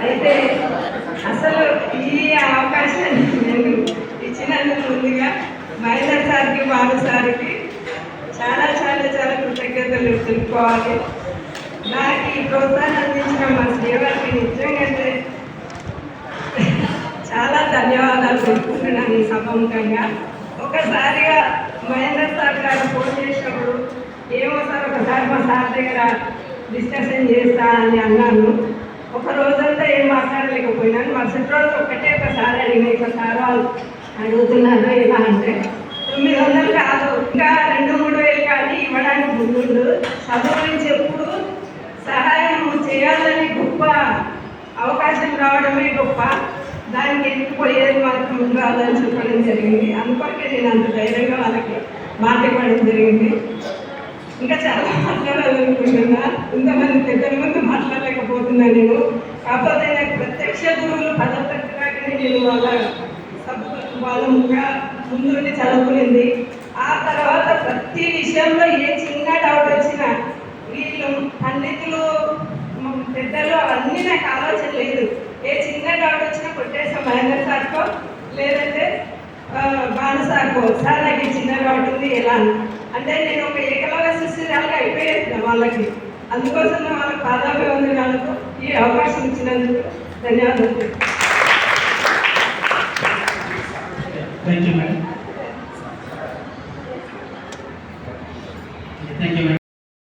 అయితే అసలు ఈ అవకాశాన్ని నేను ఇచ్చినందుకు ముందుగా మహేందర్ సార్కి, బాలు సార్కి చాలా చాలా చాలా కృతజ్ఞతలు తెలుపుకోవాలి. నాకు ఈ ప్రోత్సాహం అందించిన మా శ్రీవారికి నిజంగా చాలా ధన్యవాదాలు తెలుపుకుంటున్నాను ఈ సభముఖంగా. ఒకసారిగా మహేందర్ సార్ గారు ఫోన్ చేసినప్పుడు ఏమో సార్ ఒకసారి మా సార్ దగ్గర డిస్కషన్ చేస్తా అని అన్నాను. ఒక రోజంతా ఏం మాట్లాడలేకపోయినాను. మరుసటి రోజు ఒకసారి అడిగిన ఇట్లా సార్ వాళ్ళు అడుగుతున్నారు ఎలా అంటే 900 కాదు, ఇంకా 2-3 వేలు కానీ ఇవ్వడానికి ముందు చదువు నుంచి ఎప్పుడు సహాయం చేయాలని గొప్ప అవకాశం రావడమే గొప్ప, దానికి పోయేది మాత్రం ముందు రాదని చెప్పడం జరిగింది. అందుకొరకే నేను అంత ధైర్యంగా వాళ్ళకి మాట ఇవ్వడం జరిగింది. ఇంకా చాలా మాట్లాడాలనుకుంటున్నా, ఇంతమంది పెద్దల ముందు మాట్లాడలేకపోతున్నా నేను. కాకపోతే నాకు ప్రత్యక్ష గురువులు పదతరగతి నేను వాళ్ళ ముందు చదువుకునింది. ఆ తర్వాత ప్రతి విషయంలో ఏ చిన్న డౌట్ వచ్చినా వీళ్ళు పండితులు పెద్దలు అవన్నీ నాకు ఆలోచన లేదు. ఏ చిన్న డౌట్ వచ్చినా కొట్టేస్తాం మహేందర్ సార్కో లేదంటే బాలు సార్కో, సార్ నాకు ఈ చిన్న డౌట్ ఉంది ఎలా అంటే నేను ఒక ఏకలవ్య శిష్యురాలుగా అయిపోయేది వాళ్ళకి. అందుకోసం వాళ్ళకి పాదాభివందనాలకు ఈ అవకాశం ఇచ్చినందుకు ధన్యవాదాలు. Thank you madam.